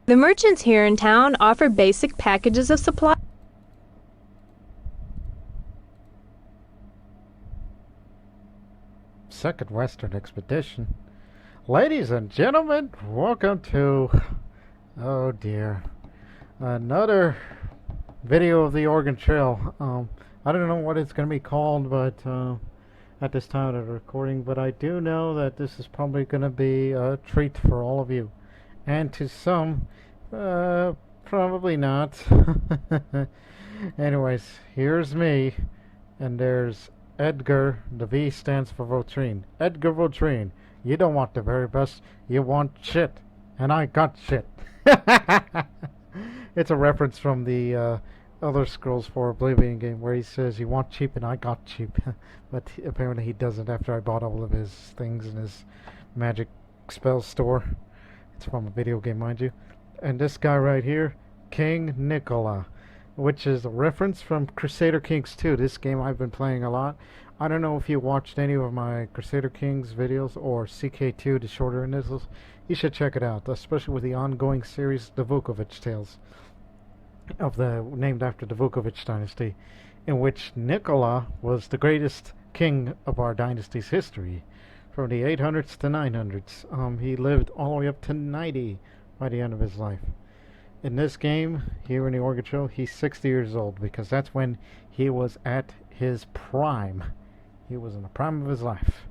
The merchants here in town offer basic packages of supplies. Second Western Expedition. Ladies and gentlemen, welcome to, oh dear, another video of the Oregon Trail. I don't know what it's going to be called, but at this time of the recording, but I do know that this is probably going to be a treat for all of you. And to some, probably not. Anyways, here's me, and there's Edgar. The V stands for Votrine. Edgar Votrine. You don't want the very best, you want shit. And I got shit. It's a reference from the Elder Scrolls 4 Oblivion game where he says, you want cheap and I got cheap. But apparently he doesn't after I bought all of his things in his magic spell store. It's from a video game, mind you. And this guy right here, King Nicola, which is a reference from Crusader Kings 2. This game I've been playing a lot. I don't know if you watched any of my Crusader Kings videos or CK2, the shorter initials. You should check it out, especially with the ongoing series, the Vukovic Tales, named after the Vukovic dynasty, in which Nicola was the greatest king of our dynasty's history, from the 800s to 900s. He lived all the way up to 90 by the end of his life. In this game, here in the Oregon Trail, he's 60 years old because that's when he was at his prime. He was in the prime of his life.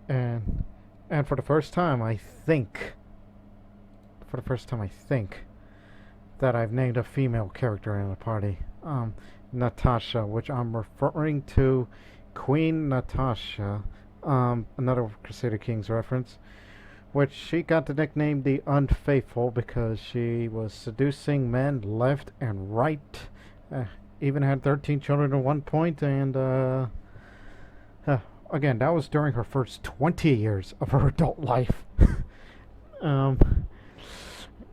And for the first time, I think that I've named a female character in the party. Natasha, which I'm referring to Queen Natasha, another Crusader Kings reference, which she got the nickname the Unfaithful because she was seducing men left and right. Even had 13 children at one point, and again, that was during her first 20 years of her adult life.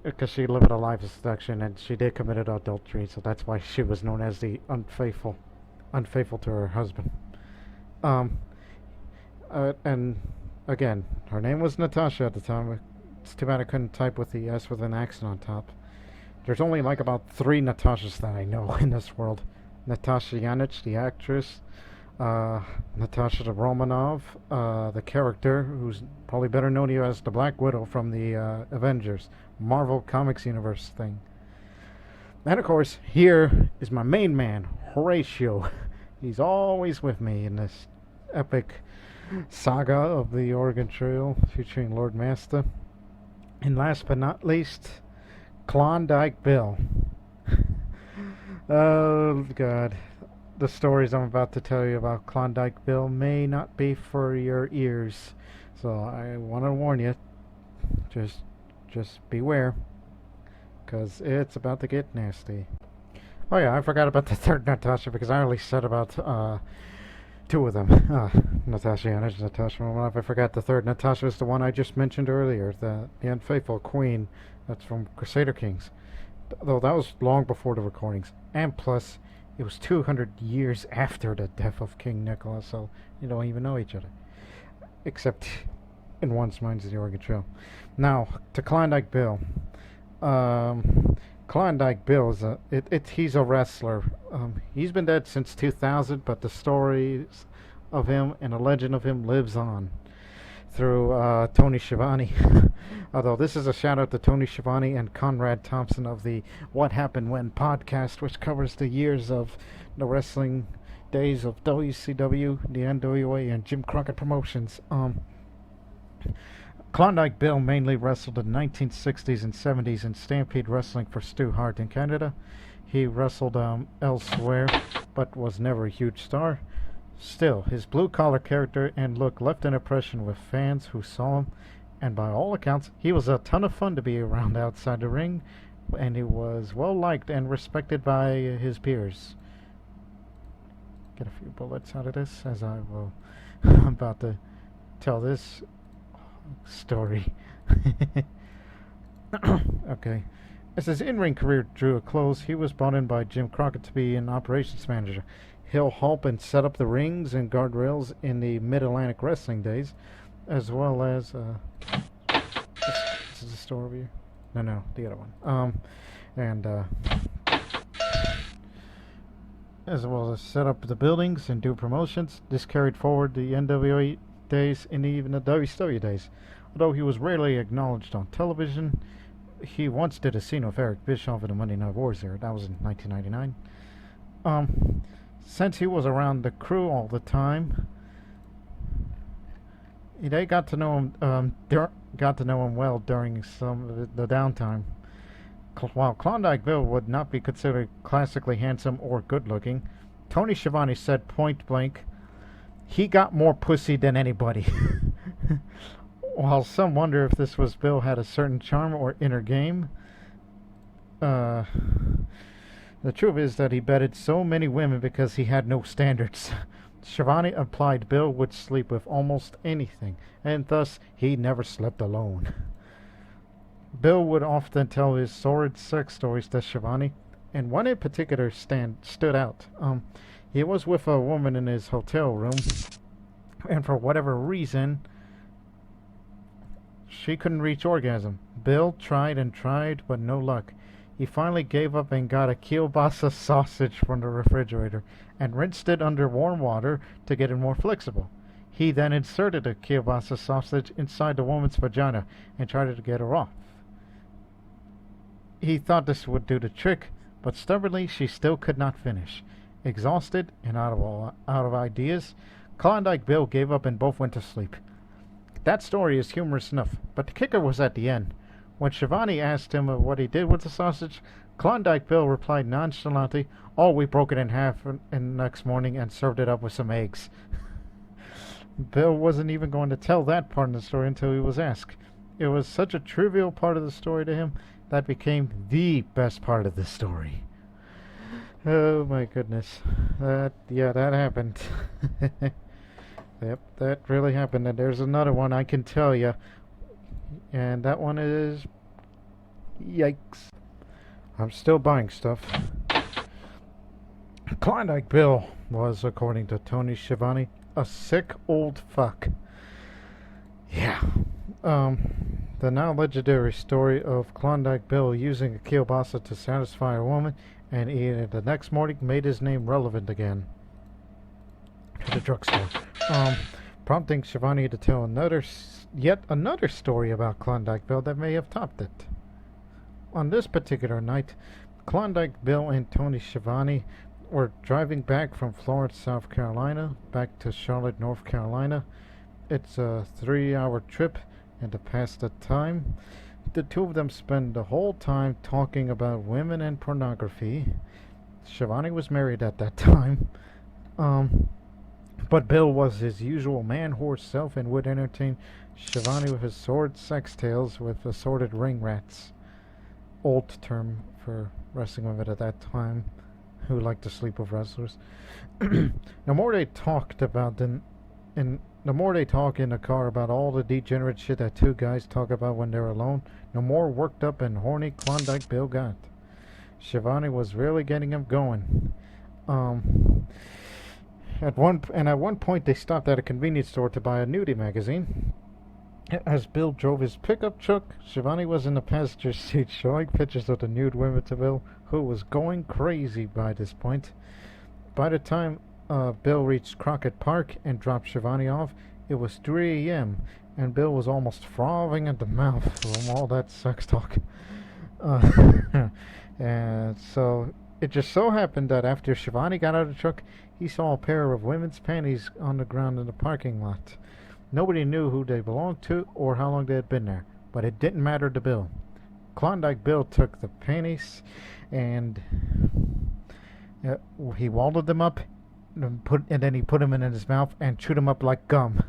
Because she lived a life of seduction, and she did commit adultery, so that's why she was known as the unfaithful to her husband. And again, her name was Natasha at the time. It's too bad I couldn't type with the S with an accent on top. There's only like about 3 Natashas that I know in this world. Natasha Yanich, the actress, Natasha the Romanov, the character, who's probably better known to you as the Black Widow from the Avengers, Marvel Comics Universe thing. And of course, here is my main man, Horatio. He's always with me in this epic saga of the Oregon Trail featuring L0rdMasta. And last but not least, Klondike Bill. Oh God, the stories I'm about to tell you about Klondike Bill may not be for your ears, so I want to warn you, just beware, because it's about to get nasty. Oh yeah, I forgot about the third Natasha because I only said about 2 of them. Natasha Yanich, Natasha Romanov. I forgot the third. Natasha is the one I just mentioned earlier, the Unfaithful Queen. That's from Crusader Kings. Though that was long before the recordings. And plus, it was 200 years after the death of King Nicholas, so you don't even know each other. Except in one's minds in the Oregon Trail. Now, to Klondike Bill. Klondike Bill he's a wrestler. He's been dead since 2000, but the stories of him and the legend of him lives on through Tony Schiavone. Although this is a shout out to Tony Schiavone and Conrad Thompson of the What Happened When podcast, which covers the years of the wrestling days of WCW, the NWA, and Jim Crockett Promotions. Klondike Bill mainly wrestled in the 1960s and 70s in Stampede Wrestling for Stu Hart in Canada. He wrestled elsewhere, but was never a huge star. Still, his blue-collar character and look left an impression with fans who saw him, and by all accounts, he was a ton of fun to be around outside the ring, and he was well-liked and respected by his peers. Get a few bullets out of this as I will I'm about to tell this story. Okay. As his in-ring career drew a close, he was brought in by Jim Crockett to be an operations manager. He'll help and set up the rings and guardrails in the Mid-Atlantic wrestling days, as well as this is the store over here. No, the other one. And as well as set up the buildings and do promotions. This carried forward the NWA days and even the WCW days. Although he was rarely acknowledged on television, he once did a scene with Eric Bischoff in the Monday Night Wars era. That was in 1999. Since he was around the crew all the time, they got to know him. Got to know him well during some of the downtime. While Klondike Bill would not be considered classically handsome or good-looking, Tony Schiavone said point-blank, he got more pussy than anybody. While some wonder if this was Bill had a certain charm or inner game, the truth is that he betted so many women because he had no standards. Schiavone implied Bill would sleep with almost anything, and thus he never slept alone. Bill would often tell his sordid sex stories to Schiavone, and one in particular stood out. He was with a woman in his hotel room, and for whatever reason, she couldn't reach orgasm. Bill tried and tried, but no luck. He finally gave up and got a kielbasa sausage from the refrigerator and rinsed it under warm water to get it more flexible. He then inserted the kielbasa sausage inside the woman's vagina and tried to get her off. He thought this would do the trick, but stubbornly she still could not finish. Exhausted and out of ideas, Klondike Bill gave up and both went to sleep. That story is humorous enough, but the kicker was at the end. When Schiavone asked him what he did with the sausage, Klondike Bill replied nonchalantly, "Oh, we broke it in half the next morning and served it up with some eggs." Bill wasn't even going to tell that part of the story until he was asked. It was such a trivial part of the story to him that became the best part of the story. Oh my goodness. That happened. Yep, that really happened. And there's another one I can tell you. And that one is... yikes. I'm still buying stuff. Klondike Bill was, according to Tony Schiavone, a sick old fuck. Yeah. The now legendary story of Klondike Bill using a kielbasa to satisfy a woman and eating it the next morning made his name relevant again at the drugstore. Prompting Schiavone to tell yet another story about Klondike Bill that may have topped it. On this particular night, Klondike Bill and Tony Schiavone were driving back from Florence, South Carolina, back to Charlotte, North Carolina. It's a 3-hour trip, and to pass the time, the two of them spend the whole time talking about women and pornography. Schiavone was married at that time. But Bill was his usual man-horse self and would entertain Schiavone with his sordid sex tales with assorted ring rats. Old term for wrestling women at that time who liked to sleep with wrestlers. The more they talk in the car about all the degenerate shit that two guys talk about when they're alone, the more worked up and horny Klondike Bill got. Schiavone was really getting him going. At one point they stopped at a convenience store to buy a nudie magazine. As Bill drove his pickup truck, Schiavone was in the passenger seat showing pictures of the nude women to Bill, who was going crazy by this point. By the time Bill reached Crockett Park and dropped Schiavone off, it was 3 a.m., and Bill was almost frothing at the mouth from all that sex talk. And so it just so happened that after Schiavone got out of the truck, he saw a pair of women's panties on the ground in the parking lot. Nobody knew who they belonged to or how long they had been there, but it didn't matter to Bill. Klondike Bill took the panties and he walled them up and then he put them in his mouth and chewed them up like gum.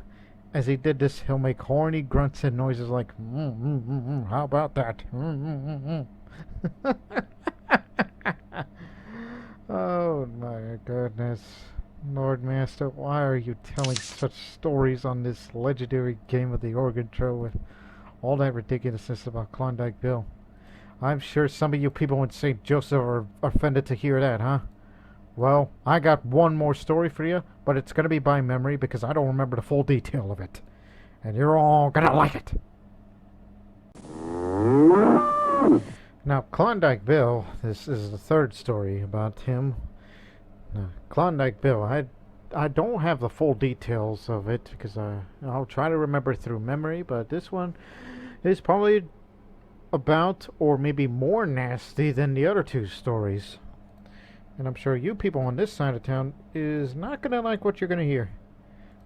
As he did this, he'll make horny grunts and noises like, how about that? Oh my goodness. L0rdMasta, why are you telling such stories on this legendary game of the Oregon Trail with all that ridiculousness about Klondike Bill? I'm sure some of you people in St. Joseph are offended to hear that, huh? Well, I got one more story for you, but it's going to be by memory because I don't remember the full detail of it. And you're all going to like it. Now, Klondike Bill, this is the third story about him. Now, Klondike Bill, I don't have the full details of it because I'll try to remember through memory, but this one is probably about or maybe more nasty than the other two stories. And I'm sure you people on this side of town is not going to like what you're going to hear,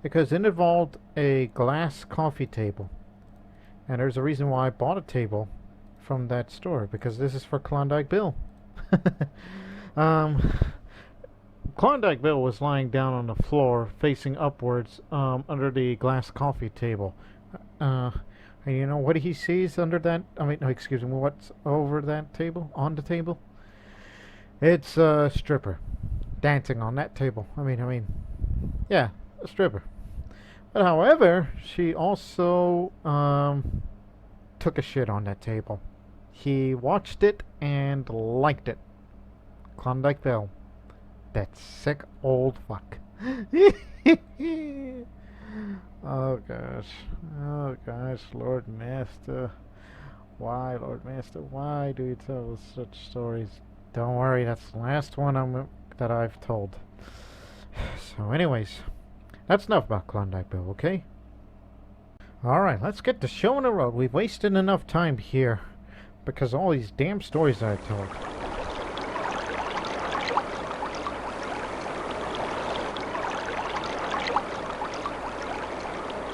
because it involved a glass coffee table. And there's a reason why I bought a table from that store, because this is for Klondike Bill. Klondike Bill was lying down on the floor facing upwards under the glass coffee table. And you know what he sees under that? No, excuse me, what's over that table? On the table? It's a stripper dancing on that table. Yeah, a stripper. But however, she also took a shit on that table. He watched it and liked it. Klondike Bill. That sick old fuck. Oh gosh, Lord-Masta. Why, Lord-Masta? Why do you tell such stories? Don't worry, that's the last one that I've told. So anyways, that's enough about Klondike Bill, okay? Alright, let's get the show on the road. We've wasted enough time here because of all these damn stories I told.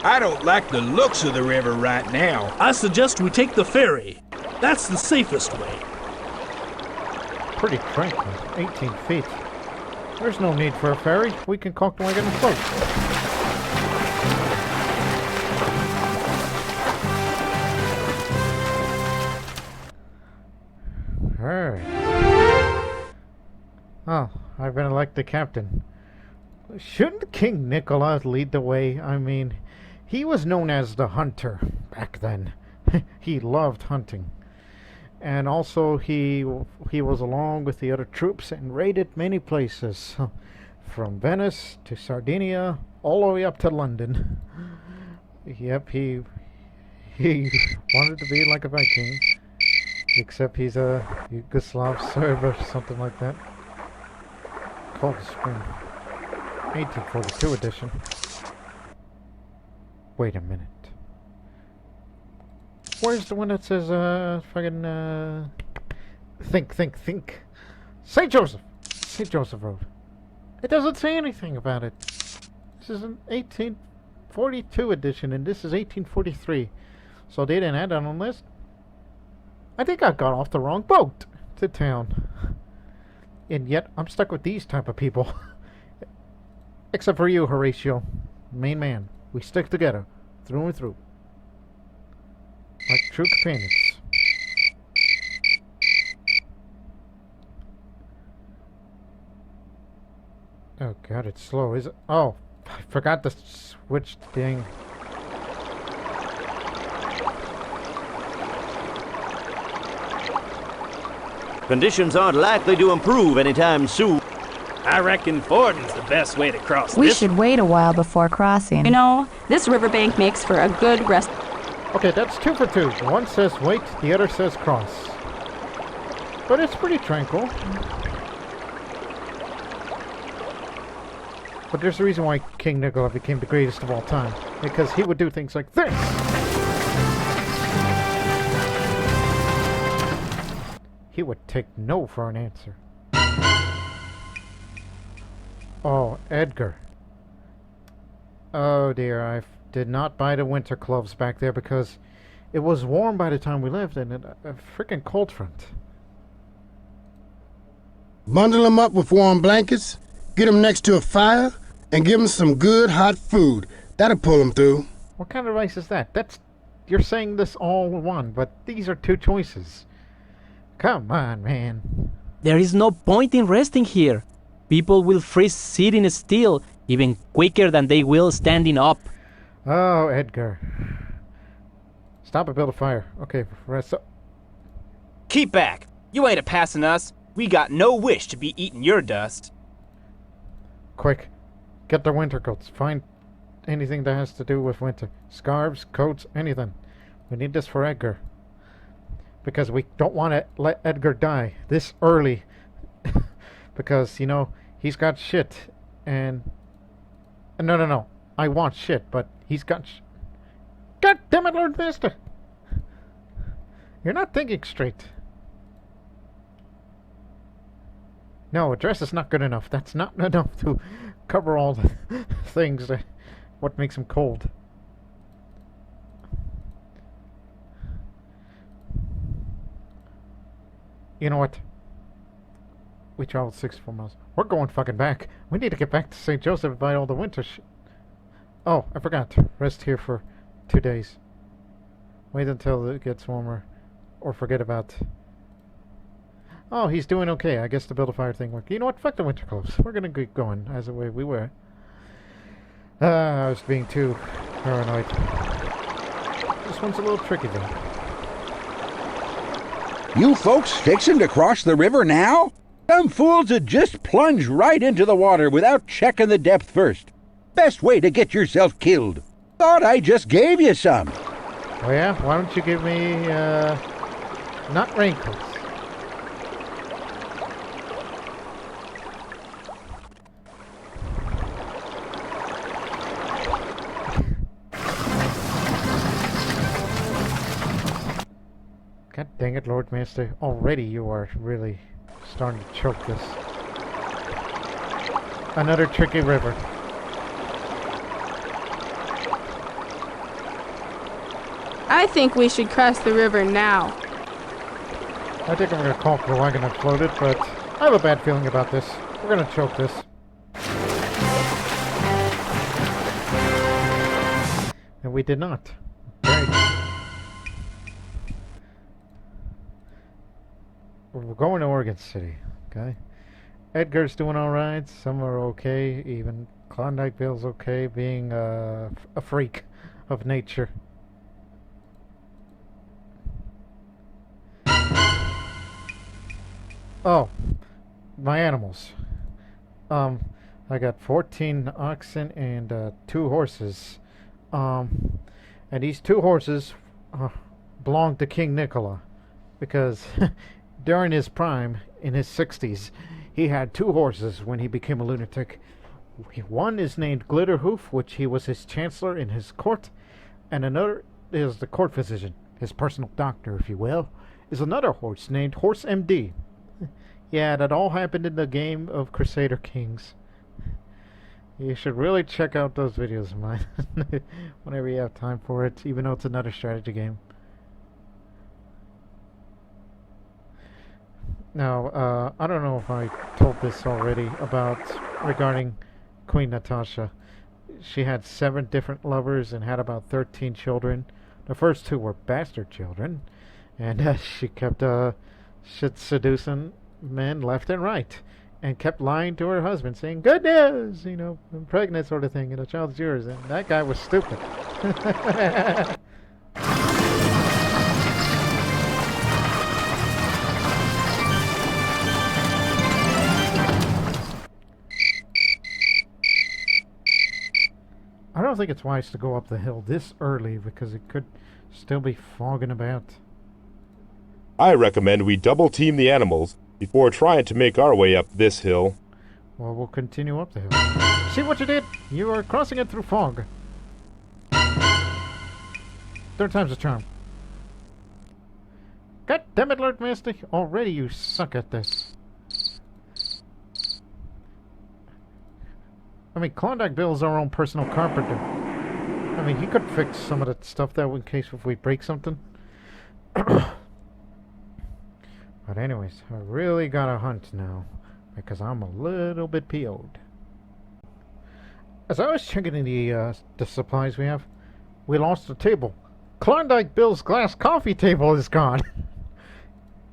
I don't like the looks of the river right now. I suggest we take the ferry. That's the safest way. Pretty tranquil. 18 feet. There's no need for a ferry. We can caulk the wagon and float. Alright. Oh, I've been elected captain. Shouldn't King Nicholas lead the way? He was known as the Hunter back then. He loved hunting. And also he was along with the other troops and raided many places. From Venice to Sardinia, all the way up to London. Yep, he wanted to be like a Viking. Except he's a Yugoslav Serb or something like that. Cold Spring. 1842 edition. Wait a minute. Where's the one that says, think. St. Joseph Road. It doesn't say anything about it. This is an 1842 edition, and this is 1843. So they didn't add that on the list. I think I got off the wrong boat to town. And yet, I'm stuck with these type of people. Except for you, Horatio. Main man. We stick together. Through and through. Like true companions. Oh god, it's slow, is it? Oh, I forgot to switch thing. Conditions aren't likely to improve anytime soon. I reckon fording's the best way to cross We this. should wait a while before crossing. You know, this riverbank makes for a good rest. Okay, that's 2 for 2. One says wait, the other says cross. But it's pretty tranquil. But there's a reason why King Nicholas became the greatest of all time. Because he would do things like this! He would take no for an answer. Oh, Edgar. Oh dear, I did not buy the winter clothes back there because it was warm by the time we left and a freaking cold front. Bundle them up with warm blankets, get them next to a fire, and give them some good hot food. That'll pull them through. What kind of advice is that? You're saying this all in one, but these are two choices. Come on, man. There is no point in resting here. People will freeze sitting still even quicker than they will standing up. Oh, Edgar. Stop and build a fire. Okay, rest up. Keep back. You ain't a-passing us. We got no wish to be eating your dust. Quick. Get the winter coats. Find anything that has to do with winter. Scarves, coats, anything. We need this for Edgar. because we don't want to let Edgar die this early. Because, you know, he's got shit. And... No. I want shit, but he's got God damn it, L0rdMasta! You're not thinking straight. No, a dress is not good enough. That's not enough to cover all the things that what makes him cold. You know what? We traveled 64 miles. We're going fucking back. We need to get back to St. Joseph and buy all the winter shit. Oh, I forgot. Rest here for 2 days. Wait until it gets warmer. Or forget about... Oh, he's doing okay. I guess the build a fire thing worked. You know what? Fuck the winter clothes. We're gonna keep going as the way we were. I was being too paranoid. This one's a little tricky though. You folks fixin' to cross the river now? Some fools would just plunge right into the water without checking the depth first. Best way to get yourself killed. Thought I just gave you some. Oh yeah? Why don't you give me, not raincoats? God dang it, L0rdMasta. Already you are really starting to choke this. Another tricky river. I think we should cross the river now. I think I'm going to call for the wagon and float it, but I have a bad feeling about this. We're going to choke this. And we did not. Great. We're going to Oregon City, okay? Edgar's doing alright, some are okay, even Klondike Bill's okay, being a freak of nature. Oh, my animals. I got 14 oxen and 2 horses. And these 2 horses belong to King Nikola, because during his prime, in his 60s, he had 2 horses when he became a lunatic. One is named Glitterhoof, which he was his chancellor in his court, and another is the court physician, his personal doctor, if you will, is another horse named Horse MD. Yeah, that all happened in the game of Crusader Kings. You should really check out those videos of mine whenever you have time for it, even though it's another strategy game. Now, I don't know if I told this already regarding Queen Natasha. She had 7 different lovers and had about 13 children. The first 2 were bastard children, and she kept seducing men left and right, and kept lying to her husband, saying, "Good news, you know, I'm pregnant," sort of thing, and the child's yours. And that guy was stupid. I don't think it's wise to go up the hill this early because it could still be fogging about. I recommend we double team the animals before trying to make our way up this hill. Well, we'll continue up the hill. See what you did? You are crossing it through fog. 3rd time's the charm. God damn it, L0rdMasta. Already you suck at this. I mean, Klondike Bill's our own personal carpenter. I mean, he could fix some of that stuff that in case if we break something. But anyways, I really gotta hunt now, because I'm a little bit PO'd. As I was checking in the supplies we have, we lost a table. Klondike Bill's glass coffee table is gone.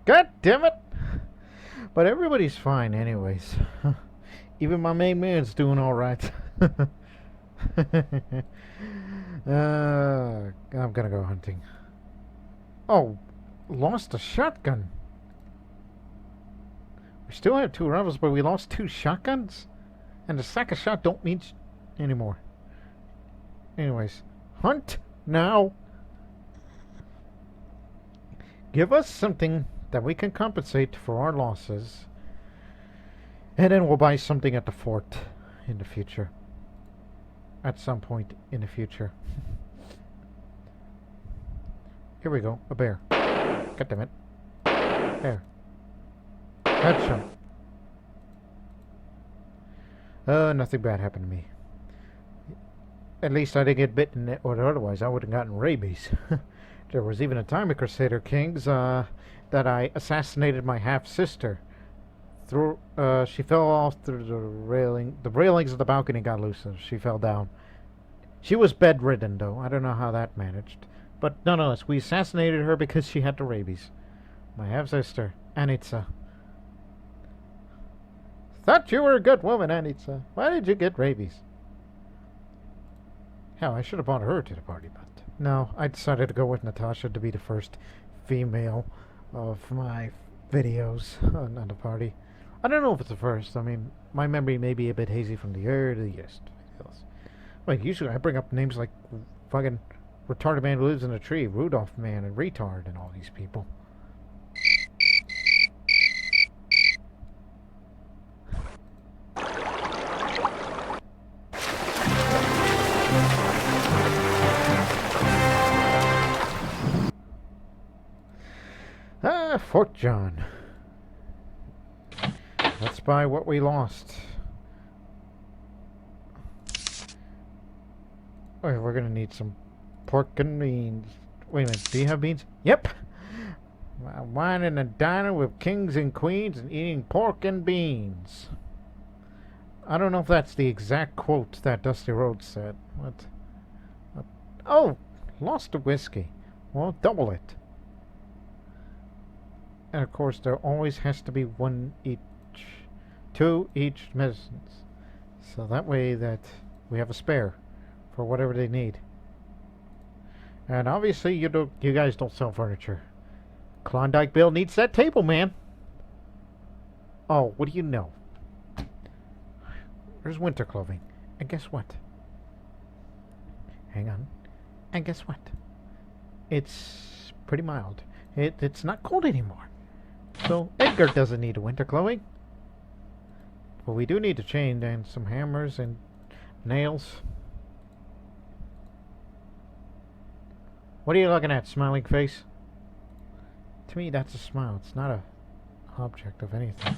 God damn it! But everybody's fine anyways. Even my main man's doing alright. I'm gonna go hunting. Oh, lost a shotgun. We still have 2 rifles, but we lost 2 shotguns? And the sack of shot don't mean anymore. Anyways, hunt now. Give us something that we can compensate for our losses. And then we'll buy something at the fort in the future. At some point in the future. Here we go. A bear. God damn it. There. Headshot. Nothing bad happened to me. At least I didn't get bitten, or otherwise I would have gotten rabies. There was even a time at Crusader Kings that I assassinated my half-sister. She fell off through the railing. The railings of the balcony got loose and she fell down. She was bedridden, though. I don't know how that managed. But nonetheless, we assassinated her because she had the rabies. My half-sister, Anitsa. Thought you were a good woman, Anitsa. Why did you get rabies? Hell, I should have brought her to the party, but no, I decided to go with Natasha to be the first female of my videos on the party. I don't know if it's the first. I mean, my memory may be a bit hazy from the earliest videos. Like, usually I bring up names like fucking retarded man who lives in a tree, Rudolph man, and retard, and all these people. Fort John. Let's buy what we lost. Oh, we're gonna need some pork and beans. Wait a minute, do you have beans? Yep! Wine in a diner with kings and queens and eating pork and beans. I don't know if that's the exact quote that Dusty Rhodes said. What? Oh! Lost the whiskey. Well, double it. And of course, there always has to be one each, two each medicines. So that way that we have a spare for whatever they need. And obviously, you guys don't sell furniture. Klondike Bill needs that table, man. Oh, what do you know? There's winter clothing. And guess what? Hang on. And guess what? It's pretty mild. It's not cold anymore. So Edgar doesn't need a winter clothing. But we do need a chain and some hammers and nails. What are you looking at, smiling face? To me, that's a smile. It's not a object of anything.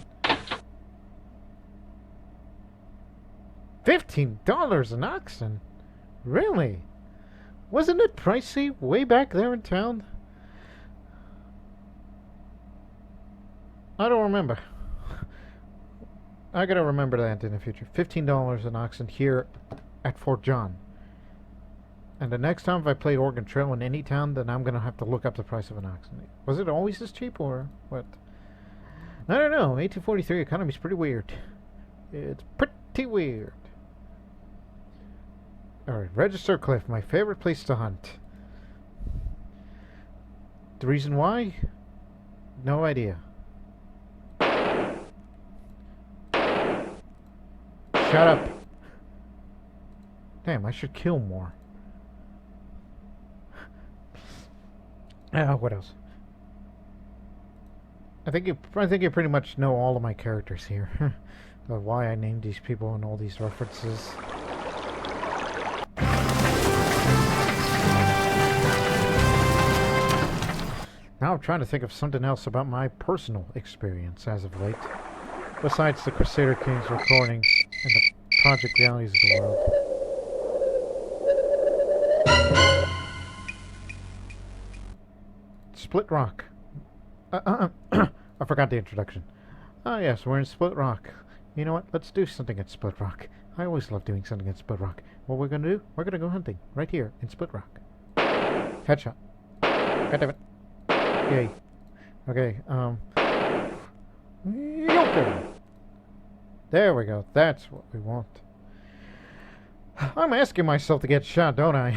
$15 an oxen? Really? Wasn't it pricey way back there in town? I don't remember. I gotta remember that in the future. $15 an oxen here at Fort John. And the next time if I play Oregon Trail in any town, then I'm gonna have to look up the price of an oxen. Was it always this cheap or what? I don't know. 1843 economy's pretty weird. It's pretty weird. Alright, Register Cliff, my favorite place to hunt. The reason why? No idea. Shut up. Damn, I should kill more. What else? I think you pretty much know all of my characters here. Why I named these people and all these references. Now I'm trying to think of something else about my personal experience as of late. Besides the Crusader Kings recordings and the Project Realities of the world. Split Rock. I forgot the introduction. Ah, yes, we're in Split Rock. You know what? Let's do something at Split Rock. I always love doing something at Split Rock. What we're gonna do? We're gonna go hunting right here in Split Rock. Headshot. God damn it. Yay. Okay, yoker. There we go. That's what we want. I'm asking myself to get shot, don't I?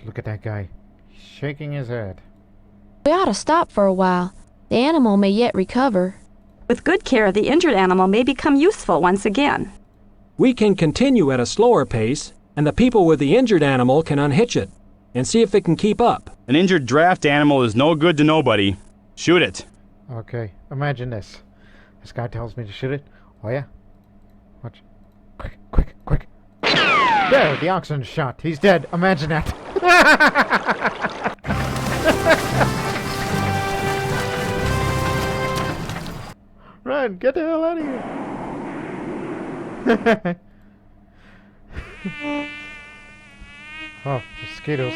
Look at that guy. He's shaking his head. We ought to stop for a while. The animal may yet recover. With good care, the injured animal may become useful once again. we can continue at a slower pace, and the people with the injured animal can unhitch it and see if it can keep up. An injured draft animal is no good to nobody. Shoot it. Okay, imagine this. This guy tells me to shoot it. Oh yeah? Watch. Quick, quick, quick. There, the oxygen shot. He's dead. Imagine that. Run, get the hell out of here. Oh, mosquitoes.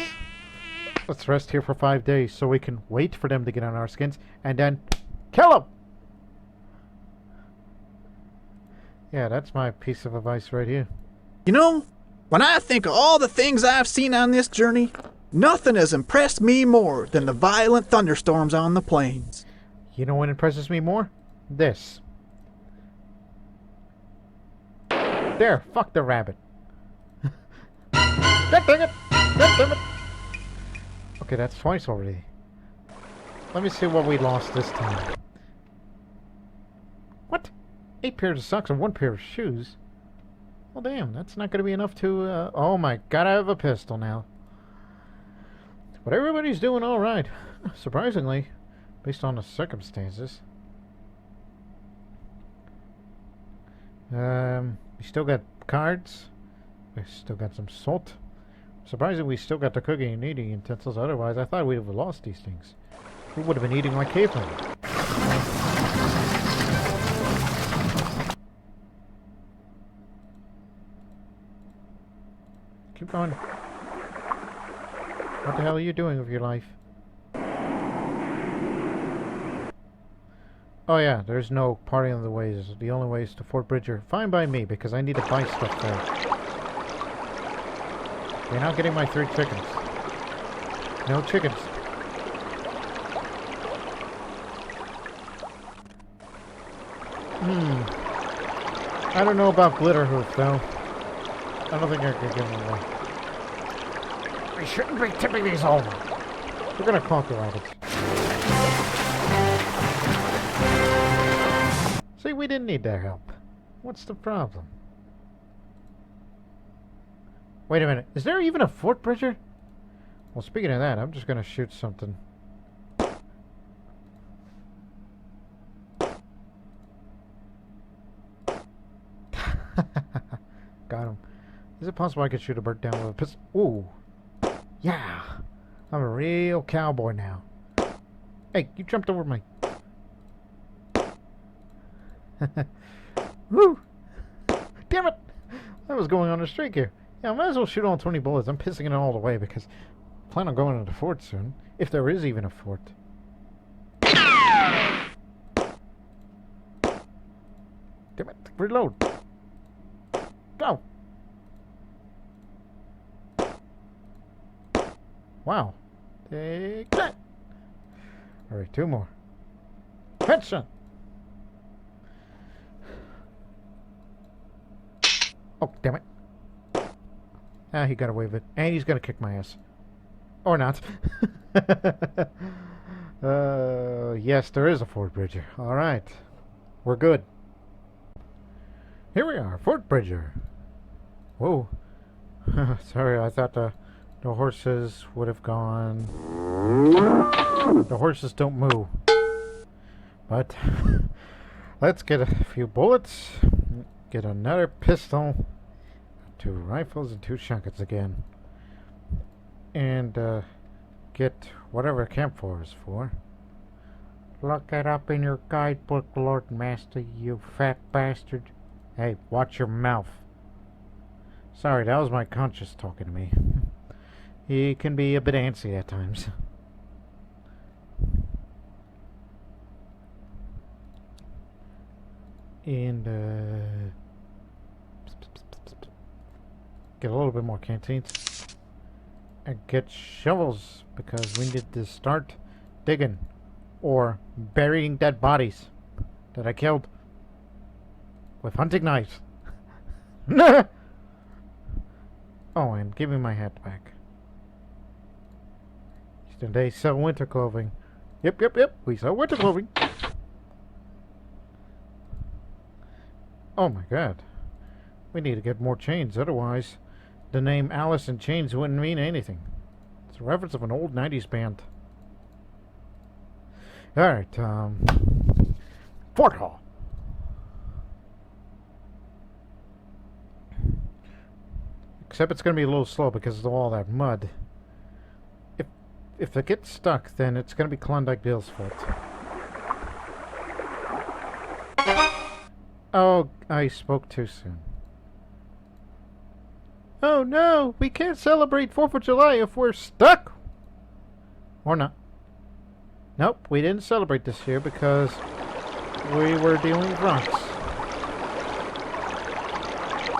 Let's rest here for 5 days so we can wait for them to get on our skins and then kill them. Yeah, that's my piece of advice right here. You know, when I think of all the things I've seen on this journey, nothing has impressed me more than the violent thunderstorms on the plains. You know what impresses me more? This. There, fuck the rabbit. God dang it! God damn it! Okay, that's twice already. Let me see what we lost this time. What? 8 pairs of socks and 1 pair of shoes? Well, damn, that's not going to be enough to, oh my god, I have a pistol now. But everybody's doing alright. Surprisingly, based on the circumstances. We still got cards. We still got some salt. Surprisingly, we still got the cooking and eating utensils. Otherwise, I thought we'd have lost these things. We would have been eating like cavemen. Keep going. What the hell are you doing with your life? Oh yeah, there's no parting of the ways. The only way is to Fort Bridger. Fine by me, because I need to buy stuff there. You're not getting my 3 chickens. No chickens. I don't know about Glitterhoof, though. I don't think I could give them away. We shouldn't be tipping these over. We're gonna conquer rabbits. See, we didn't need their help. What's the problem? Wait a minute. Is there even a Fort Bridger? Well, speaking of that, I'm just gonna shoot something. Got him. Is it possible I could shoot a bird down with a pistol? Ooh. Yeah. I'm a real cowboy now. Hey, you jumped over my... Woo! Damn it! I was going on a streak here. Yeah, I might as well shoot all 20 bullets. I'm pissing it all away because I plan on going into the fort soon. If there is even a fort. Damn it. Reload. Go! Wow. Take that! Alright, 2 more. Headshot! Oh, damn it. Ah, he got away with it. And he's gonna kick my ass. Or not. Yes, there is a Fort Bridger. Alright. We're good. Here we are, Fort Bridger. Whoa. Sorry, I thought the horses would have gone. The horses don't moo. But let's get a few bullets. Get another pistol. 2 rifles and 2 shotguns again. And get whatever Camp 4 is for. Look it up in your guidebook, L0rdMasta, you fat bastard. Hey, watch your mouth. Sorry, that was my conscience talking to me. He can be a bit antsy at times. And, get a little bit more canteens. And get shovels, because we need to start digging. Or burying dead bodies that I killed with hunting knives. Oh, and give me my hat back. They sell winter clothing. Yep. We sell winter clothing. Oh my god. We need to get more chains, otherwise the name Alice in Chains wouldn't mean anything. It's a reference of an old 90s band. Alright, Fort Hall. Except it's going to be a little slow because of all that mud. If it gets stuck, then it's going to be Klondike Bill's fault. Oh, I spoke too soon. Oh no, we can't celebrate 4th of July if we're stuck! Or not. Nope, we didn't celebrate this year because we were dealing with rocks.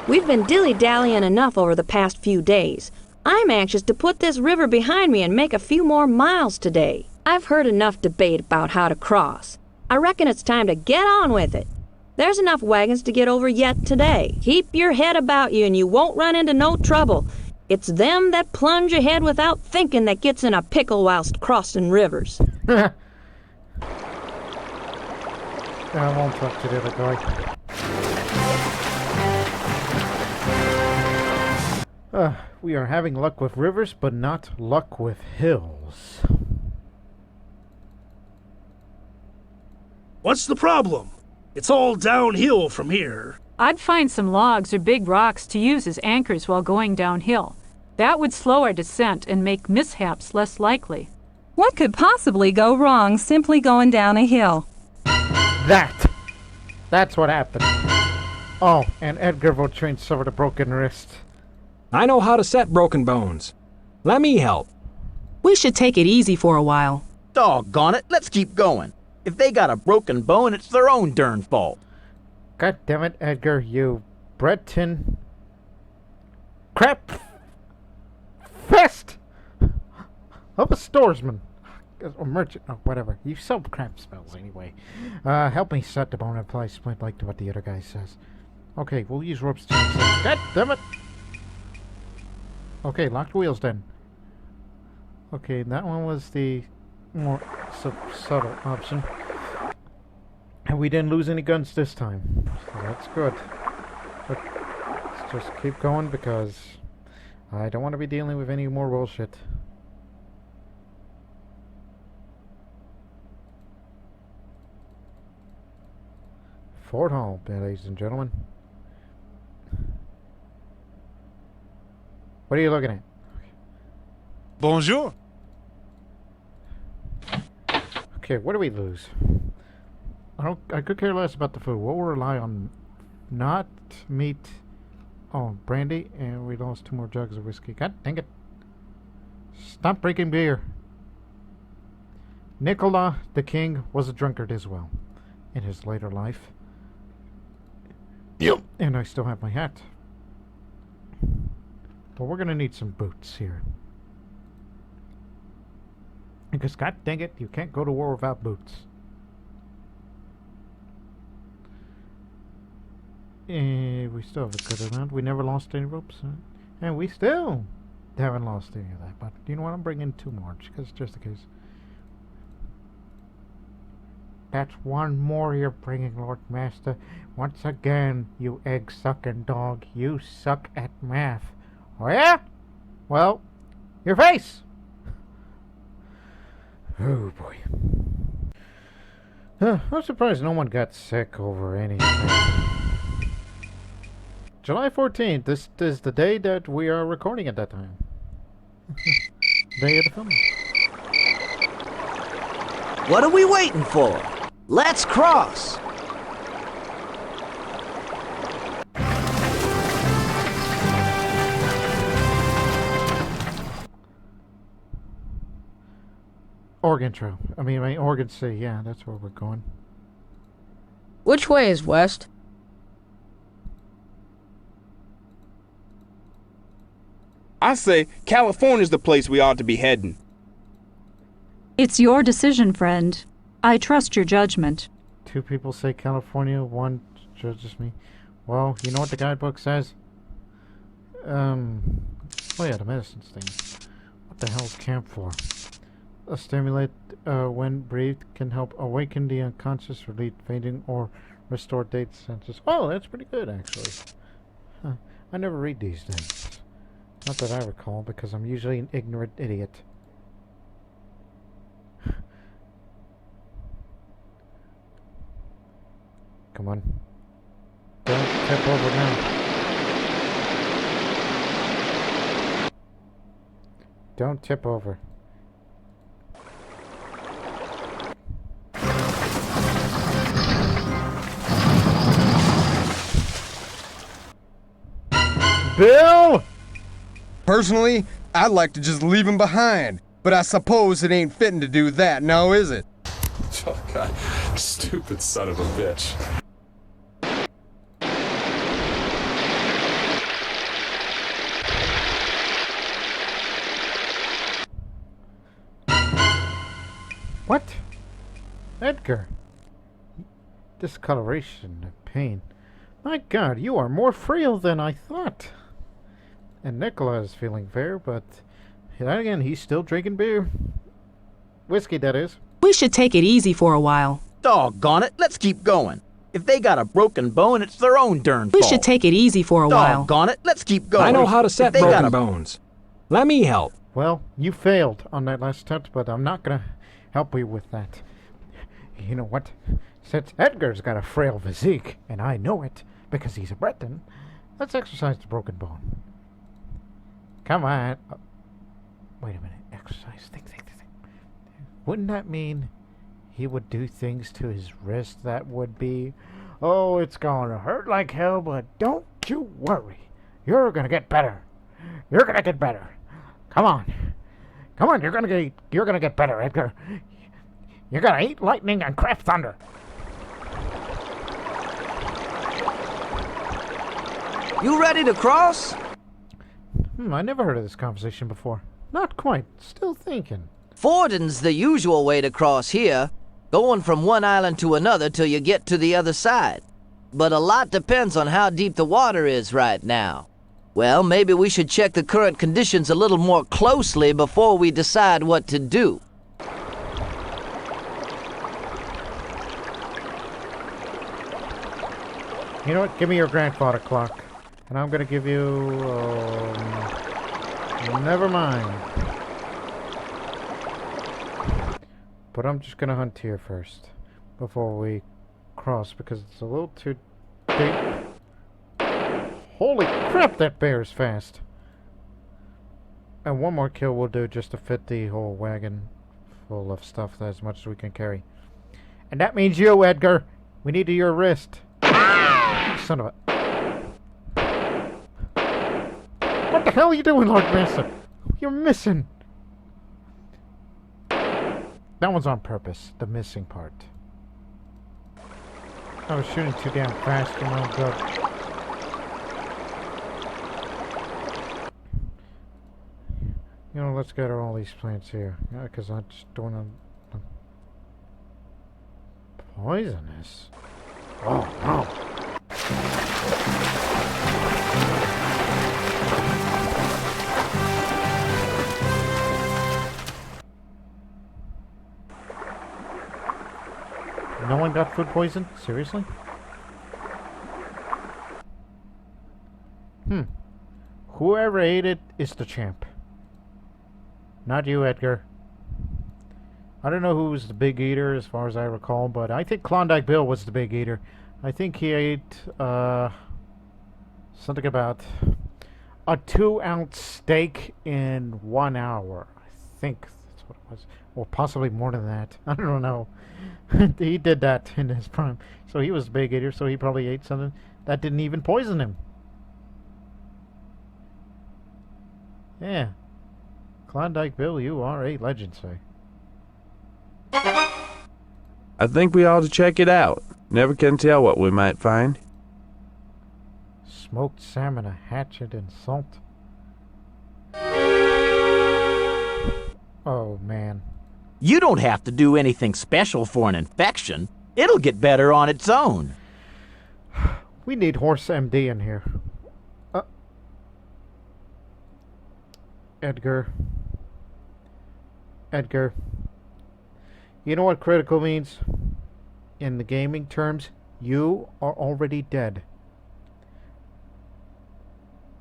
We've been dilly-dallying enough over the past few days. I'm anxious to put this river behind me and make a few more miles today. I've heard enough debate about how to cross. I reckon it's time to get on with it. There's enough wagons to get over yet today. Keep your head about you and you won't run into no trouble. It's them that plunge ahead without thinking that gets in a pickle whilst crossing rivers. I won't talk to the other guy. We are having luck with rivers, but not luck with hills. What's the problem? It's all downhill from here. I'd find some logs or big rocks to use as anchors while going downhill. That would slow our descent and make mishaps less likely. What could possibly go wrong simply going down a hill? That's what happened. Oh, and Edgar Vautrin suffered a broken wrist. I know how to set broken bones. Let me help. We should take it easy for a while. Doggone it, let's keep going. If they got a broken bone, it's their own darn fault. God damn it, Edgar, you Breton crap fest of a storesman. Or merchant, or whatever. You sell crap spells anyway. Help me set the bone in place, like what the other guy says. Okay, we'll use ropes to God damn it! Okay, locked wheels then. Okay, that one was the more subtle option. And we didn't lose any guns this time. So that's good. But let's just keep going because I don't want to be dealing with any more bullshit. Fort Hall, ladies and gentlemen. What are you looking at? Bonjour. Okay, what do we lose? I could care less about the food. We'll rely on not meat. Oh, brandy, and we lost 2 more jugs of whiskey. God dang it. Stop drinking beer. Nicola the King was a drunkard as well in his later life. Yep. And I still have my hat. But we're gonna need some boots here. Because god dang it, you can't go to war without boots. We still have a good amount. We never lost any ropes. And we still haven't lost any of that. But you know what? I'm bringing 2 more because just in case. That's 1 more you're bringing, L0rdMasta. Once again, you egg-sucking dog, you suck at math. Oh yeah? Well, your face! Oh boy. I'm surprised no one got sick over anything. July 14th, this is the day that we are recording at that time. Day of the filming. What are we waiting for? Let's cross! Oregon Trail. I mean, Oregon City. Yeah, that's where we're going. Which way is west? I say California's the place we ought to be heading. It's your decision, friend. I trust your judgment. 2 people say California, 1 judges me. Well, you know what the guidebook says? Oh yeah, the medicines thing. What the hell is camp for? A stimulate when breathed can help awaken the unconscious, relieve fainting, or restore date senses. Oh, that's pretty good actually. Huh. I never read these things. Not that I recall, because I'm usually an ignorant idiot. Come on. Don't tip over now. Don't tip over. Bill! Personally, I'd like to just leave him behind, but I suppose it ain't fitting to do that, now is it? Oh, God. Stupid son of a bitch. What? Edgar. Discoloration and pain. My God, you are more frail than I thought. And Nicola is feeling fair, but then again, he's still drinking beer. Whiskey, that is. We should take it easy for a while. Doggone it, let's keep going. If they got a broken bone, it's their own darn fault. We should take it easy for a while. Doggone it, let's keep going. I know how to set broken bones. Let me help. Well, you failed on that last attempt, but I'm not gonna help you with that. You know what? Since Edgar's got a frail physique, and I know it because he's a Breton, let's exercise the broken bone. Come on. Oh, wait a minute. Exercise. Think. Wouldn't that mean he would do things to his wrist that would be, oh, it's going to hurt like hell, but don't you worry. You're going to get better. You're going to get better. Come on. You're going to get better, Edgar. You're going to eat lightning and craft thunder. You ready to cross? I never heard of this conversation before. Not quite. Still thinking. Fording's the usual way to cross here, going from one island to another till you get to the other side. But a lot depends on how deep the water is right now. Well, maybe we should check the current conditions a little more closely before we decide what to do. You know what? Give me your grandfather clock. And I'm going to give you... never mind. But I'm just going to hunt here first. Before we cross. Because it's a little too deep. Holy crap, that bear is fast. And one more kill will do just to fit the whole wagon full of stuff as much as we can carry. And that means you, Edgar. We need your wrist. Son of a... What the hell are you doing, L0rdMasta? You're missing. That one's on purpose, the missing part. I was shooting too damn fast, you know, good. You know, let's get all these plants here. Yeah, because I just don't want to... Poisonous? Oh, no. No one got food poison? Seriously? Whoever ate it is the champ. Not you, Edgar. I don't know who was the big eater as far as I recall, but I think Klondike Bill was the big eater. I think he ate, something about a 2-ounce steak in 1 hour. I think that's what it was. Or possibly more than that. I don't know. He did that in his prime. So he was a big eater, so he probably ate something that didn't even poison him. Yeah. Klondike Bill, you are a legend, say. I think we ought to check it out. Never can tell what we might find. Smoked salmon, a hatchet, and salt. Oh, man. You don't have to do anything special for an infection. It'll get better on its own. We need Horse MD in here. Edgar. You know what critical means? In the gaming terms, you are already dead.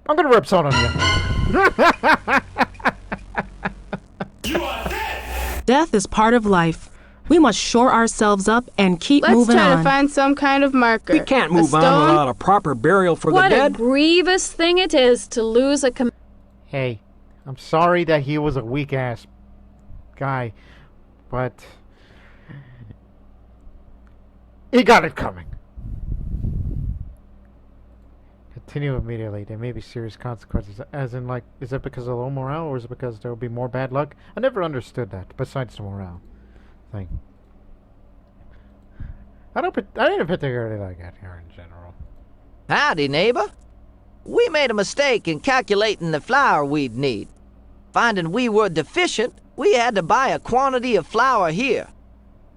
I'm gonna rip salt on you. Death is part of life. We must shore ourselves up and keep moving on. Let's try to find some kind of marker. We can't move on without a proper burial for the dead. What a grievous thing it is to lose a Hey, I'm sorry that he was a weak-ass guy, but he got it coming. Continue immediately. There may be serious consequences. As in, like, is it because of low morale, or is it because there will be more bad luck? I never understood that, besides the morale thing. I didn't particularly like that here in general. Howdy, neighbor. We made a mistake in calculating the flour we'd need. Finding we were deficient, we had to buy a quantity of flour here.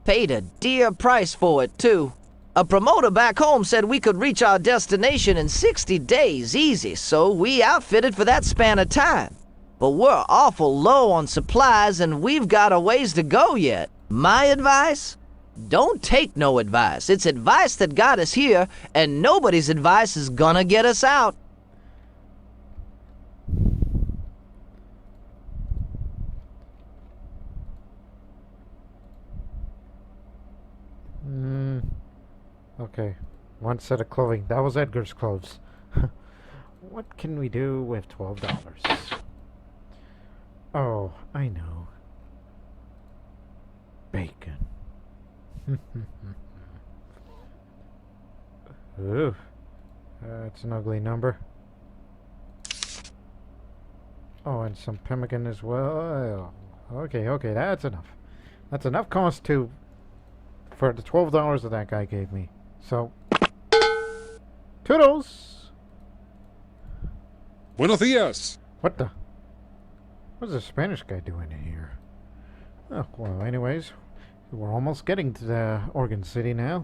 Paid a dear price for it, too. A promoter back home said we could reach our destination in 60 days easy, so we outfitted for that span of time. But we're awful low on supplies and we've got a ways to go yet. My advice? Don't take no advice. It's advice that got us here, and nobody's advice is gonna get us out. Okay, one set of clothing. That was Edgar's clothes. What can we do with $12? Oh, I know. Bacon. Ooh, that's an ugly number. Oh, and some pemmican as well. Okay, that's enough. That's enough cost for the $12 that that guy gave me. So, toodles! Buenos dias! What's the Spanish guy doing in here? Oh, well, anyways, we're almost getting to the Oregon City now.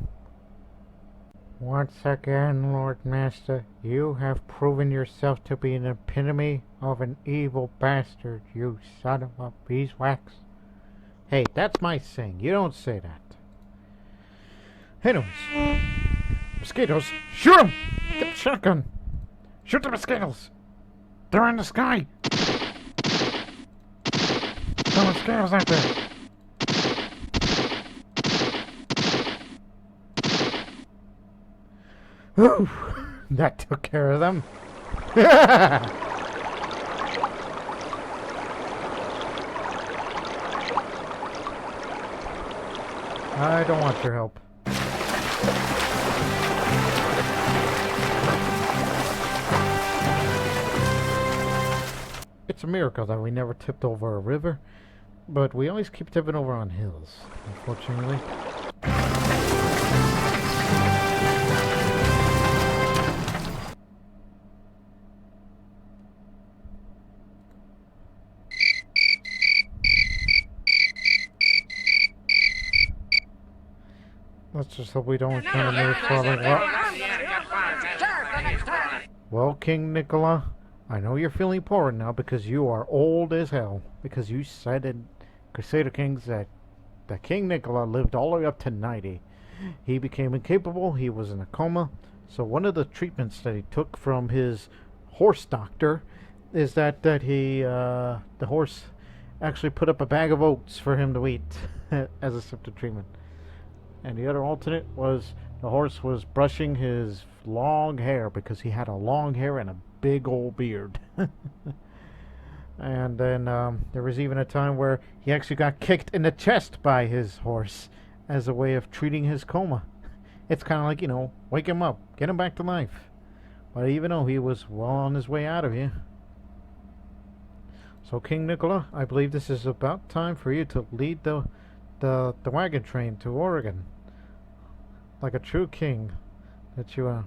Once again, L0rdMasta, you have proven yourself to be an epitome of an evil bastard, you son of a beeswax. Hey, that's my saying. You don't say that. Anyways, mosquitoes, shoot them! Get the shotgun! Shoot the mosquitoes! They're in the sky! The mosquitoes out there! Ooh, that took care of them. I don't want your help. It's a miracle that we never tipped over a river, but we always keep tipping over on hills, unfortunately. Let's just hope we don't encounter any falling rocks. Well, King Nicola, I know you're feeling poor now because you are old as hell. Because you said in Crusader Kings that King Nicola lived all the way up to 90. He became incapable, he was in a coma. So one of the treatments that he took from his horse doctor is that the horse actually put up a bag of oats for him to eat as a symptom treatment. And the other alternate was the horse was brushing his long hair because he had a long hair and a big old beard. And then there was even a time where he actually got kicked in the chest by his horse as a way of treating his coma. It's kind of like, you know, wake him up, get him back to life. But even though he was well on his way out of here. So King Nicola, I believe this is about time for you to lead the wagon train to Oregon. Like a true king that you are.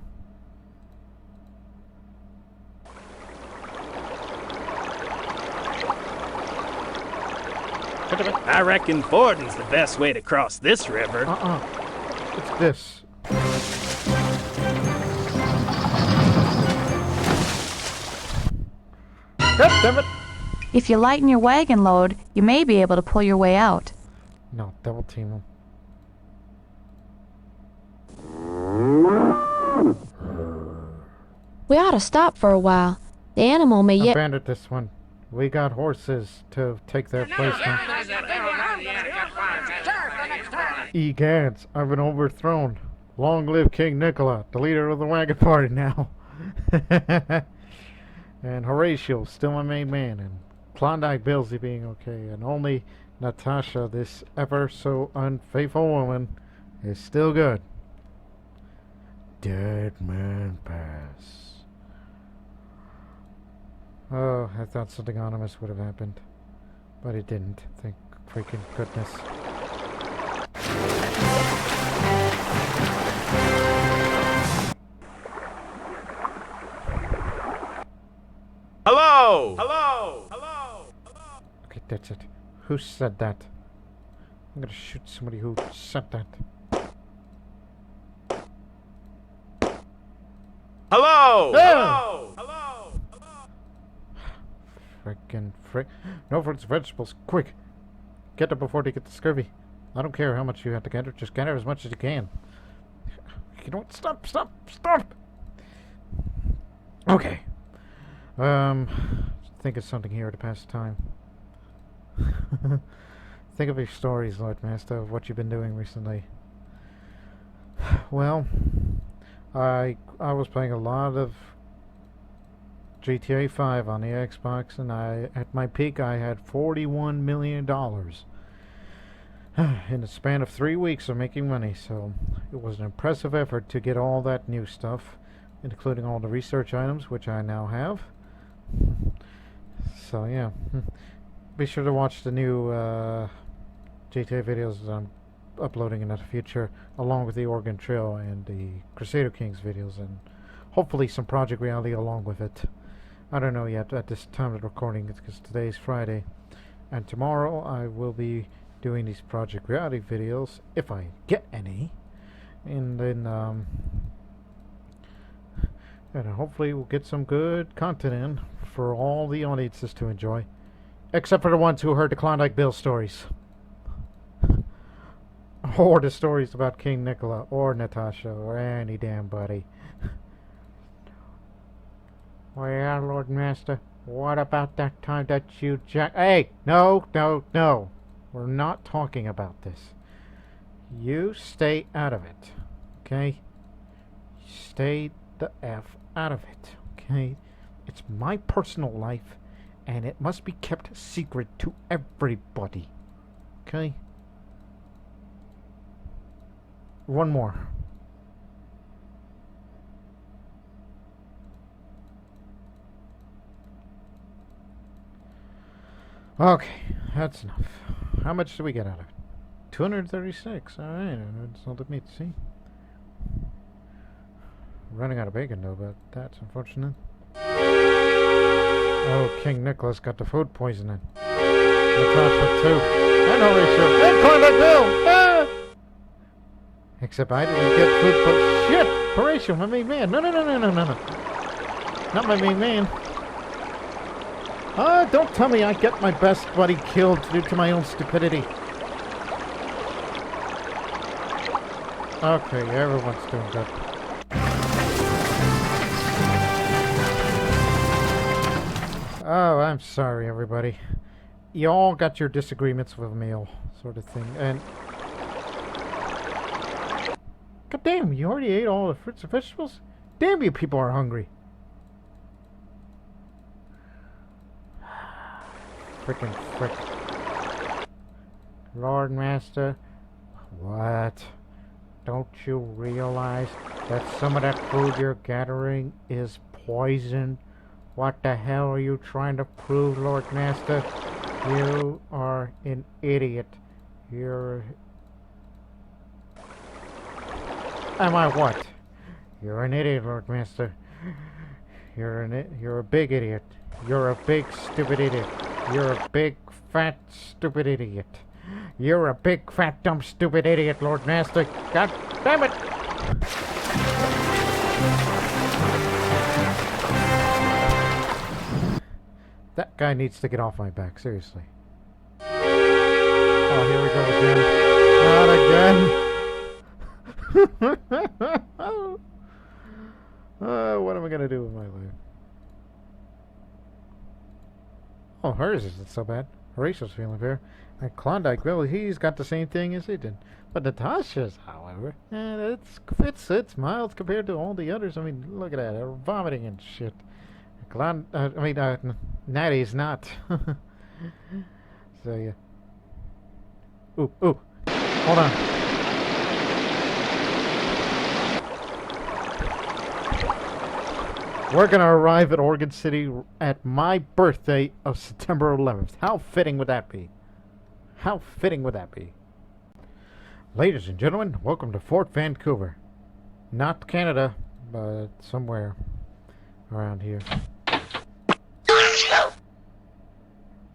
I reckon fording's the best way to cross this river. It's this. God damn it! If you lighten your wagon load, you may be able to pull your way out. No, double team him. We ought to stop for a while. The animal may yet... Abandon this one. We got horses to take their place now. Egads, I've been overthrown. Long live King Nicola, the leader of the wagon party now. And Horatio, still my main man, and Klondike Billsy being okay, and only Natasha, this ever so unfaithful woman, is still good. Dead Man Pass. Oh, I thought something ominous would have happened, but it didn't. Thank freaking goodness. Hello! Hello! Hello! Okay, that's it. Who said that? I'm gonna shoot somebody who said that. Hello! Hello! Hello! Frickin' frick. No fruits, vegetables, quick! Get them before they get the scurvy. I don't care how much you have to gather, just gather as much as you can. You know what? Stop! Okay. Think of something here to pass the time. Think of your stories, Lord-Master, of what you've been doing recently. Well, I was playing a lot of GTA 5 on the Xbox, and at my peak I had $41 million in the span of 3 weeks of making money, so it was an impressive effort to get all that new stuff, including all the research items, which I now have. So yeah, be sure to watch the new GTA videos that I'm uploading in the future, along with the Oregon Trail and the Crusader Kings videos, and hopefully some Project Reality along with it. I don't know yet at this time of recording, because today's Friday, and tomorrow I will be doing these Project Reality videos, if I get any, and then and hopefully we'll get some good content in for all the audiences to enjoy, except for the ones who heard the Klondike Bill stories. Or the stories about King Nicola, or Natasha, or any damn buddy. Well, Lord-Master, what about that time that you Hey! No! We're not talking about this. You stay out of it, okay? Stay the F out of it, okay? It's my personal life, and it must be kept secret to everybody, okay? One more. Okay, that's enough. How much do we get out of it? 236. Alright, that's all that me to see. Running out of bacon though, but that's unfortunate. Oh, King Nicholas got the food poisoning. Natasha too. And Horatio. And Klondike Bill! Ah! Except I didn't get food for shit! Horatio, my main man. No. Not my main man. Don't tell me I get my best buddy killed due to my own stupidity. Okay, everyone's doing good. Oh, I'm sorry, everybody. You all got your disagreements with a meal, sort of thing, and... God damn, you already ate all the fruits and vegetables? Damn, you people are hungry. Frickin' frick. Lord-Master, what? Don't you realize that some of that food you're gathering is poison? What the hell are you trying to prove, Lord-Master? You are an idiot. You're... Am I what? You're an idiot, Lord-Master. You're a big idiot. You're a big, stupid idiot. You're a big, fat, stupid idiot. You're a big, fat, dumb, stupid idiot, Lord-Master. God damn it! That guy needs to get off my back, seriously. Oh, here we go again. Not again! What am I gonna do with my life? Oh, hers isn't so bad. Horatio's feeling fair. And Klondike Bill, he's got the same thing as he did. But Natasha's, however, it's mild compared to all the others. I mean, look at that. They're vomiting and shit. Natty's not. So, yeah. Ooh. Hold on. We're going to arrive at Oregon City at my birthday of September 11th. How fitting would that be? How fitting would that be? Ladies and gentlemen, welcome to Fort Vancouver. Not Canada, but somewhere around here.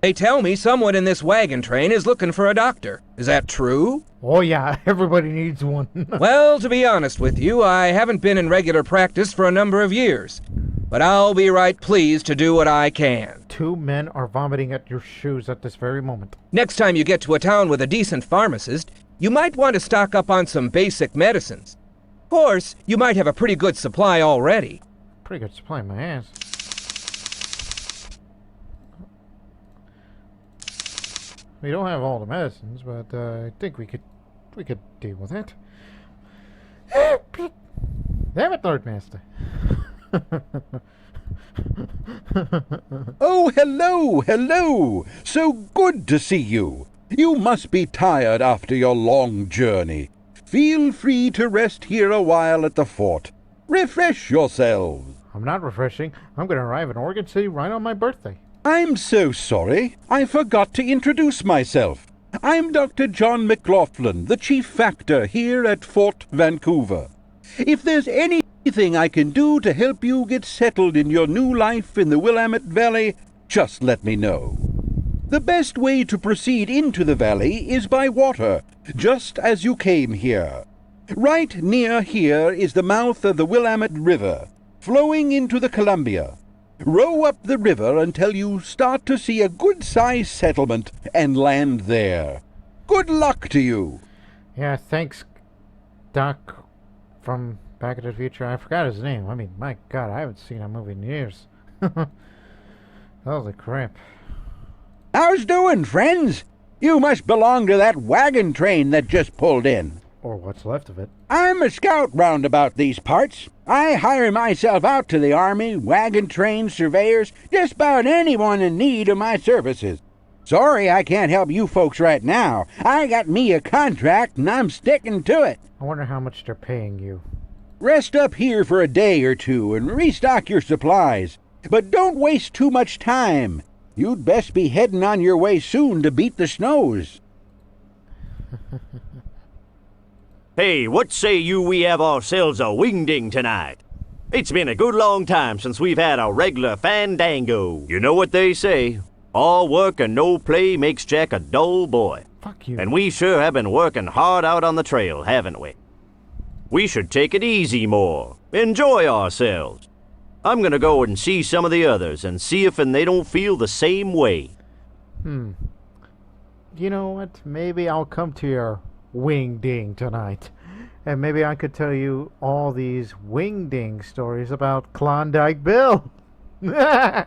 They tell me someone in this wagon train is looking for a doctor. Is that true? Oh yeah, everybody needs one. Well, to be honest with you, I haven't been in regular practice for a number of years. But I'll be right pleased to do what I can. 2 men are vomiting at your shoes at this very moment. Next time you get to a town with a decent pharmacist, you might want to stock up on some basic medicines. Of course, you might have a pretty good supply already. Pretty good supply in my ass. We don't have all the medicines, but I think we could deal with it. Damn it, L0rdMasta. Oh, hello! So good to see you. You must be tired after your long journey. Feel free to rest here a while at the fort. Refresh yourselves. I'm not refreshing. I'm going to arrive in Oregon City right on my birthday. I'm so sorry. I forgot to introduce myself. I'm Dr. John McLaughlin, the chief factor here at Fort Vancouver. If there's anything I can do to help you get settled in your new life in the Willamette Valley, just let me know. The best way to proceed into the valley is by water, just as you came here. Right near here is the mouth of the Willamette River, flowing into the Columbia. Row up the river until you start to see a good-sized settlement and land there. Good luck to you. Yeah, thanks, Doc from Back to the Future. I forgot his name. I mean, my God, I haven't seen that movie in years. Holy crap. How's doing, friends? You must belong to that wagon train that just pulled in. Or what's left of it. I'm a scout round about these parts. I hire myself out to the army, wagon train surveyors, just about anyone in need of my services. Sorry I can't help you folks right now. I got me a contract and I'm sticking to it. I wonder how much they're paying you. Rest up here for a day or two and restock your supplies. But don't waste too much time. You'd best be heading on your way soon to beat the snows. Hey, what say you we have ourselves a wingding tonight? It's been a good long time since we've had a regular fandango. You know what they say, all work and no play makes Jack a dull boy. Fuck you. And we sure have been working hard out on the trail, haven't we? We should take it easy more, enjoy ourselves. I'm gonna go and see some of the others and see if they don't feel the same way. You know what? Maybe I'll come to your wing-ding tonight. And maybe I could tell you all these wing-ding stories about Klondike Bill. Damn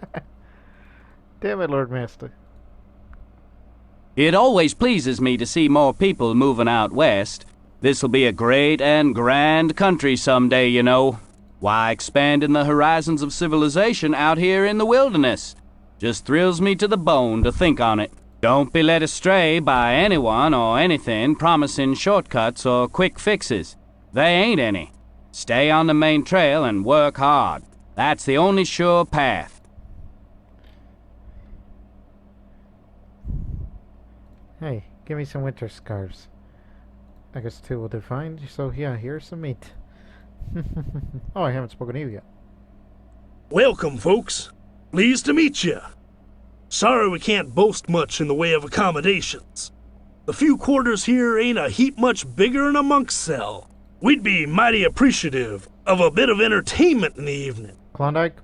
it, L0rdMasta. It always pleases me to see more people moving out west. This'll be a great and grand country someday, you know. Why expanding the horizons of civilization out here in the wilderness? Just thrills me to the bone to think on it. Don't be led astray by anyone or anything promising shortcuts or quick fixes. They ain't any. Stay on the main trail and work hard. That's the only sure path. Hey, give me some winter scarves. I guess 2 will do fine. So yeah, here's some meat. Oh, I haven't spoken to you yet. Welcome, folks. Pleased to meet you. Sorry we can't boast much in the way of accommodations. The few quarters here ain't a heap much bigger than a monk's cell. We'd be mighty appreciative of a bit of entertainment in the evening. Klondike?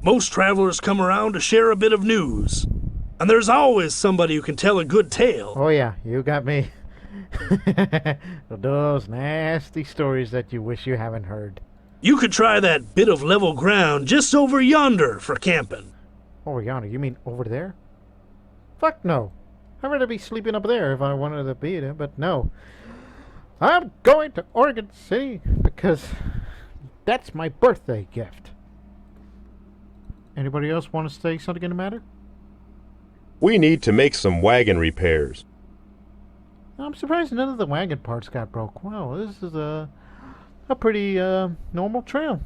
Most travelers come around to share a bit of news. And there's always somebody who can tell a good tale. Oh yeah, you got me. Those nasty stories that you wish you haven't heard. You could try that bit of level ground just over yonder for camping. Over yonder? You mean over there? Fuck no. I'd rather be sleeping up there if I wanted to be there, but no. I'm going to Oregon City because that's my birthday gift. Anybody else want to say something in the matter? We need to make some wagon repairs. I'm surprised none of the wagon parts got broke. Wow, this is a pretty normal trail.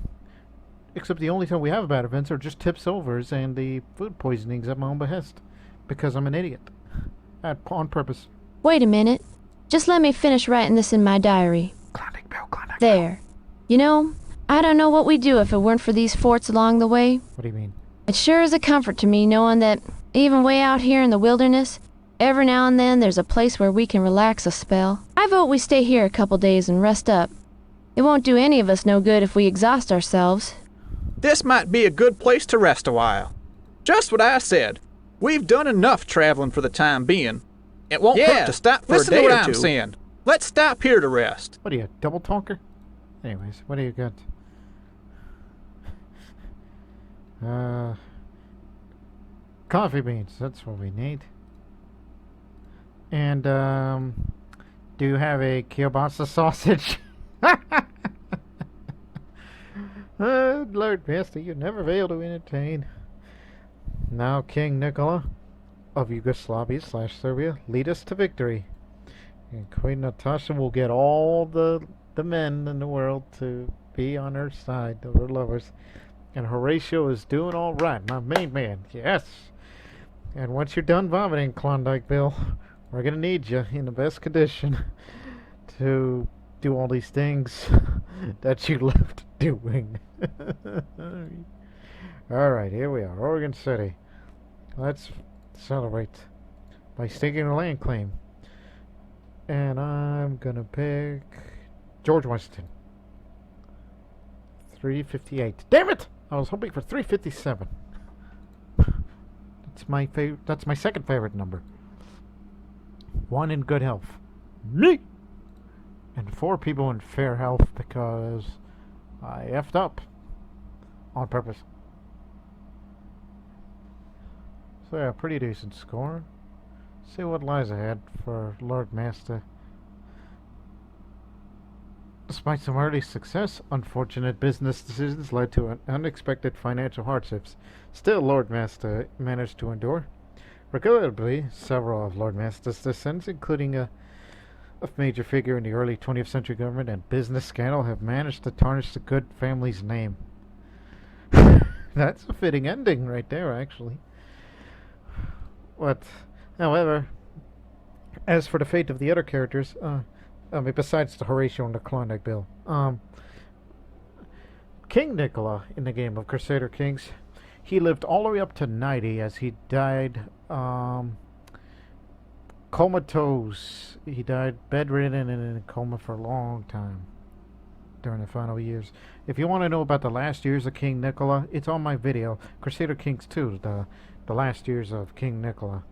Except the only time we have bad events are just tips overs and the food poisonings at my own behest. Because I'm an idiot. On purpose. Wait a minute. Just let me finish writing this in my diary. Klondike Bill, Klondike There. You know, I don't know what we'd do if it weren't for these forts along the way. What do you mean? It sure is a comfort to me knowing that, even way out here in the wilderness, every now and then there's a place where we can relax a spell. I vote we stay here a couple days and rest up. It won't do any of us no good if we exhaust ourselves. This might be a good place to rest a while. Just what I said. We've done enough traveling for the time being. It won't hurt to stop for a day or two. Listen to what I'm saying. Let's stop here to rest. What are you, double talker? Anyways, what do you got? Coffee beans, that's what we need. And, do you have a kielbasa sausage? L0rdMasta, you never fail to entertain. Now King Nikola of Yugoslavia/Serbia lead us to victory. And Queen Natasha will get all the men in the world to be on her side, of her lovers. And Horatio is doing all right, my main man, yes. And once you're done vomiting, Klondike Bill, we're going to need you in the best condition to do all these things that you left doing. Alright, here we are, Oregon City. Let's celebrate by staking a land claim. And I'm gonna pick George Washington. 358. Damn it! I was hoping for 357. That's my second favorite number. 1 in good health. Me! And 4 people in fair health because I effed up on purpose. So yeah, pretty decent score. See what lies ahead for L0rdMasta. Despite some early success, unfortunate business decisions led to unexpected financial hardships. Still, L0rdMasta managed to endure. Regrettably, several of L0rdMasta's descendants, including a major figure in the early 20th century government and business scandal, have managed to tarnish the good family's name. That's a fitting ending right there, actually. But, however, as for the fate of the other characters, besides the Horatio and the Klondike Bill, King Nikola in the game of Crusader Kings, he lived all the way up to 90 as he died comatose. He died bedridden and in a coma for a long time during the final years. If you want to know about the last years of King Nikola, it's on my video, Crusader Kings 2, the last years of King Nikola.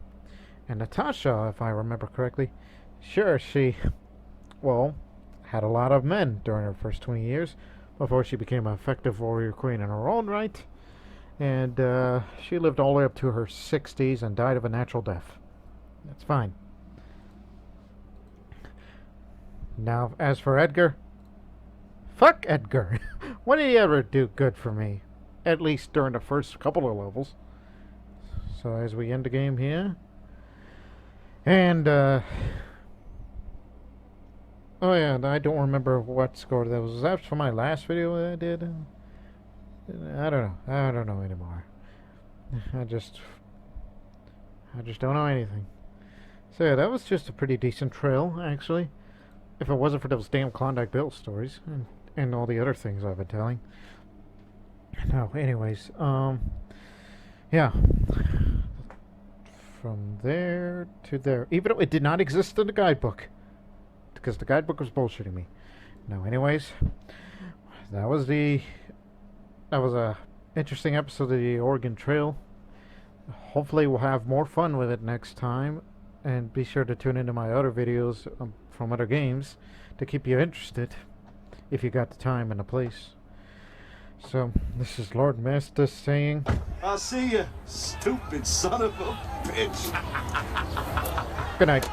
And Natasha, if I remember correctly, sure, she, well, had a lot of men during her first 20 years before she became an effective warrior queen in her own right. And she lived all the way up to her 60s and died of a natural death. That's fine. Now, as for Edgar, fuck Edgar. What did he ever do good for me? At least during the first couple of levels. So as we end the game here. And, oh yeah, I don't remember what score that was. Was that for my last video that I did? I don't know. I don't know anymore. I just don't know anything. So yeah, that was just a pretty decent trail, actually. If it wasn't for those damn Klondike Bill stories and all the other things I've been telling. No, anyways, yeah. From there to there. Even though it did not exist in the guidebook. Because the guidebook was bullshitting me. No, anyways. That was a interesting episode of the Oregon Trail. Hopefully we'll have more fun with it next time. And be sure to tune into my other videos from other games to keep you interested. If you got the time and the place. So, this is L0rdMasta saying... I'll see you, stupid son of a bitch. Good night.